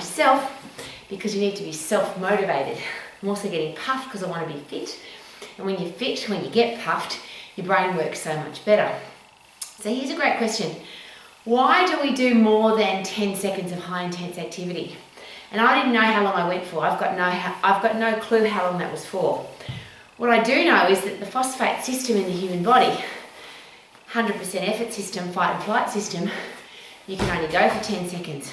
myself because you need to be self-motivated. I'm also getting puffed because I want to be fit. And when you're fit, when you get puffed, your brain works so much better. So here's a great question. Why do we do more than 10 seconds of high intense activity? And I didn't know how long I went for. I've got no clue how long that was for. What I do know is that the phosphate system in the human body, 100% effort system, fight and flight system, you can only go for 10 seconds.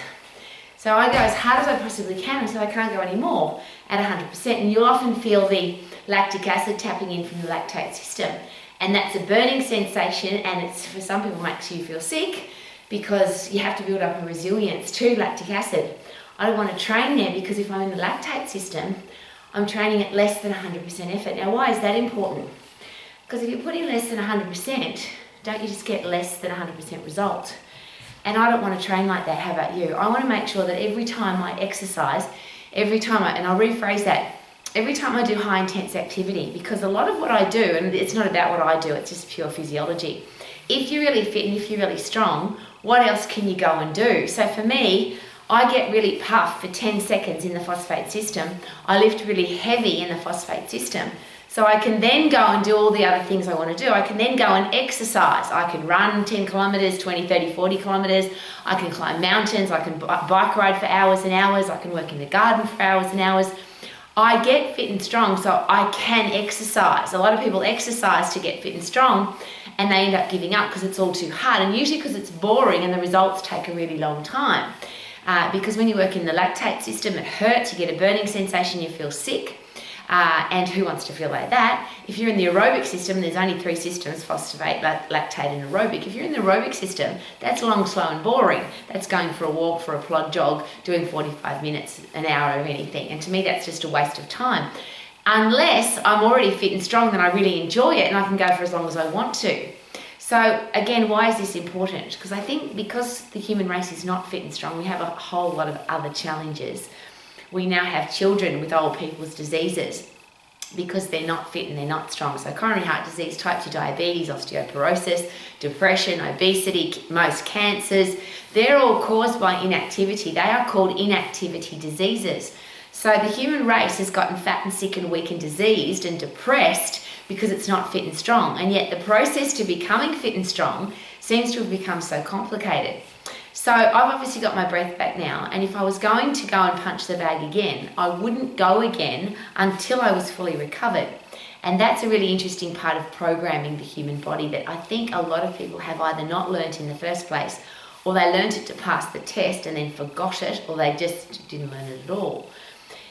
So I go as hard as I possibly can until I can't go any more at 100%. And you'll often feel the lactic acid tapping in from the lactate system. And that's a burning sensation, and it's, for some people, makes you feel sick because you have to build up a resilience to lactic acid. I don't want to train there because if I'm in the lactate system, I'm training at less than 100% effort. Now, why is that important? Because if you put in less than 100%, don't you just get less than 100% result? And I don't want to train like that. How about you? I want to make sure that every time I exercise, and I'll rephrase that, every time I do high intense activity, because a lot of what I do, and it's not about what I do, it's just pure physiology. If you're really fit and if you're really strong, what else can you go and do? So for me, I get really puffed for 10 seconds in the phosphate system. I lift really heavy in the phosphate system. So I can then go and do all the other things I want to do. I can then go and exercise. I can run 10 kilometers, 20, 30, 40 kilometers. I can climb mountains. I can bike ride for hours and hours. I can work in the garden for hours and hours. I get fit and strong so I can exercise. A lot of people exercise to get fit and strong and they end up giving up because it's all too hard, and usually because it's boring and the results take a really long time. Because when you work in the lactate system, it hurts, you get a burning sensation, you feel sick. And who wants to feel like that? If you're in the aerobic system, there's only 3 systems, phosphate, lactate and aerobic. If you're in the aerobic system, that's long, slow and boring. That's going for a walk, for a plod jog, doing 45 minutes, an hour of anything. And to me, that's just a waste of time. Unless I'm already fit and strong, then I really enjoy it and I can go for as long as I want to. So again, why is this important? Because I think because the human race is not fit and strong, we have a whole lot of other challenges. We now have children with old people's diseases because they're not fit and they're not strong. So coronary heart disease, type 2 diabetes, osteoporosis, depression, obesity, most cancers, they're all caused by inactivity. They are called inactivity diseases. So the human race has gotten fat and sick and weak and diseased and depressed because it's not fit and strong. And yet the process to becoming fit and strong seems to have become so complicated. So I've obviously got my breath back now, and if I was going to go and punch the bag again, I wouldn't go again until I was fully recovered. And that's a really interesting part of programming the human body that I think a lot of people have either not learnt in the first place, or they learnt it to pass the test and then forgot it, or they just didn't learn it at all.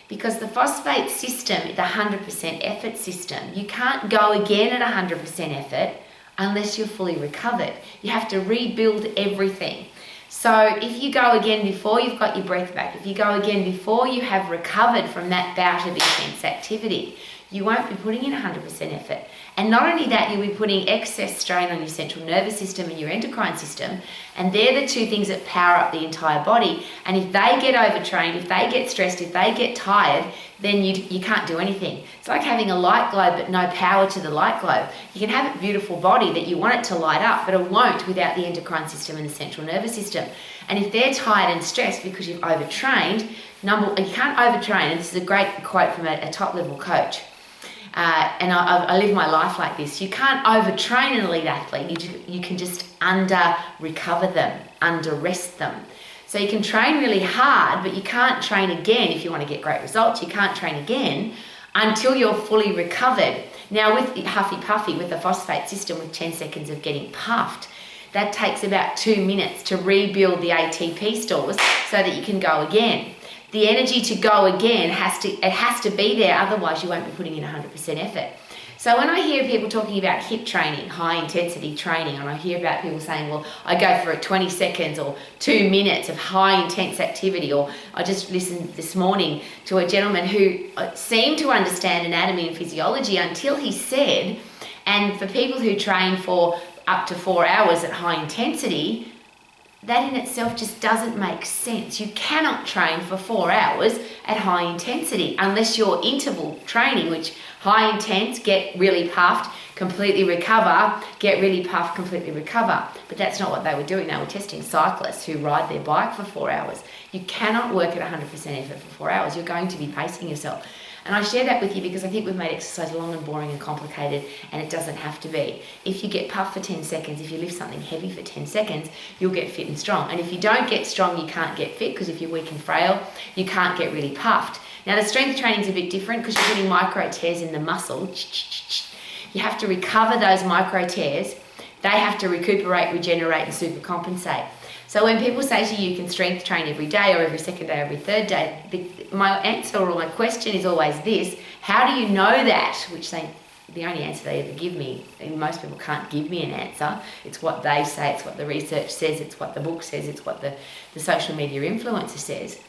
Because the phosphate system, the 100% effort system, you can't go again at 100% effort unless you're fully recovered. You have to rebuild everything. So if you go again before you've got your breath back, if you go again before you have recovered from that bout of intense activity, you won't be putting in 100% effort. And not only that, you'll be putting excess strain on your central nervous system and your endocrine system, and they're the 2 things that power up the entire body. And if they get overtrained, if they get stressed, if they get tired, then you can't do anything. It's like having a light globe but no power to the light globe. You can have a beautiful body that you want it to light up, but it won't without the endocrine system and the central nervous system. And if they're tired and stressed because you've overtrained, you can't overtrain, and this is a great quote from a top-level coach. And I live my life like this. You can't overtrain an elite athlete. You can just under-recover them, under-rest them. So you can train really hard, but you can't train again if you want to get great results. You can't train again until you're fully recovered. Now with Huffy Puffy, with the phosphate system, with 10 seconds of getting puffed, that takes about 2 minutes to rebuild the ATP stores so that you can go again. The energy to go again has to be there, otherwise you won't be putting in 100% effort. So when I hear people talking about HIIT training, high intensity training, and I hear about people saying, well, I go for 20 seconds or 2 minutes of high intense activity, or I just listened this morning to a gentleman who seemed to understand anatomy and physiology until he said, and for people who train for up to 4 hours at high intensity, that in itself just doesn't make sense. You cannot train for 4 hours at high intensity unless you're interval training, which High intense, get really puffed, completely recover, get really puffed, completely recover. But that's not what they were doing. They were testing cyclists who ride their bike for 4 hours. You cannot work at 100% effort for 4 hours. You're going to be pacing yourself. And I share that with you because I think we've made exercise long and boring and complicated, and it doesn't have to be. If you get puffed for 10 seconds, if you lift something heavy for 10 seconds, you'll get fit and strong. And if you don't get strong, you can't get fit, because if you're weak and frail, you can't get really puffed. Now, the strength training is a bit different because you're putting micro tears in the muscle. You have to recover those micro tears. They have to recuperate, regenerate, and supercompensate. So when people say to you, you can strength train every day or every second day or every third day, my answer or my question is always this: how do you know that? Which the only answer they ever give me, and most people can't give me an answer. It's what they say, it's what the research says, it's what the book says, it's what the social media influencer says.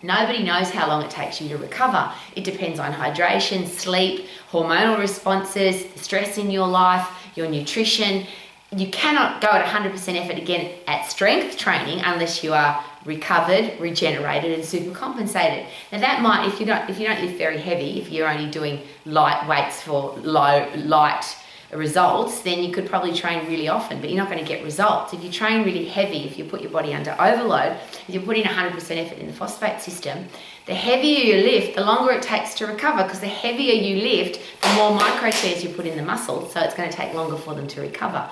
Nobody knows how long it takes you to recover. It depends on hydration, sleep, hormonal responses, the stress in your life, your nutrition. You cannot go at 100% effort again at strength training unless you are recovered, regenerated, and super compensated. Now that might, if you don't lift very heavy, if you're only doing light weights for light results, then you could probably train really often, but you're not going to get results. If you train really heavy, if you put your body under overload, if you put in 100% effort in the phosphate system, the heavier you lift, the longer it takes to recover, because the heavier you lift, the more micro tears you put in the muscle, so it's going to take longer for them to recover.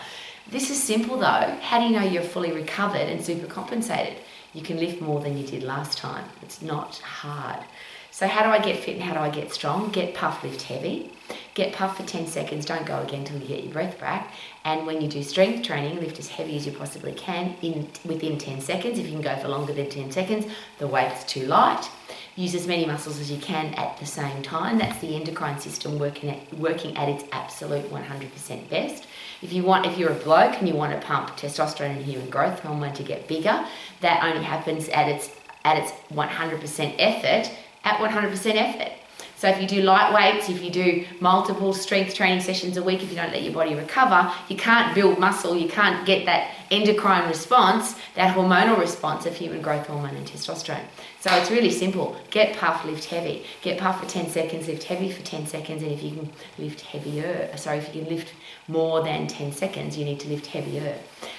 This is simple though. How do you know you're fully recovered and super compensated? You can lift more than you did last time. It's not hard. So how do I get fit and how do I get strong? Get puff, lift heavy. Get puff for 10 seconds. Don't go again until you get your breath back. And when you do strength training, lift as heavy as you possibly can within 10 seconds. If you can go for longer than 10 seconds, the weight's too light. Use as many muscles as you can at the same time. That's the endocrine system working at its absolute 100% best. If you're a bloke and you want to pump testosterone and human growth hormone to get bigger, that only happens at its 100% effort, at 100% effort. So if you do light weights, if you do multiple strength training sessions a week, if you don't let your body recover, you can't build muscle, you can't get that endocrine response, that hormonal response of human growth hormone and testosterone. So it's really simple. Get puff, lift heavy. Get puff for 10 seconds, lift heavy for 10 seconds, and if you can if you can lift more than 10 seconds, you need to lift heavier.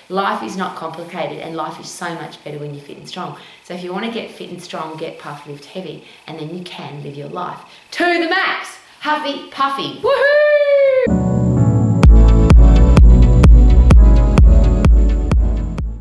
Life is not complicated, and life is so much better when you're fit and strong. So if you want to get fit and strong, get puff, lift heavy, and then you can live your life to the max. Huffy, puffy, woohoo!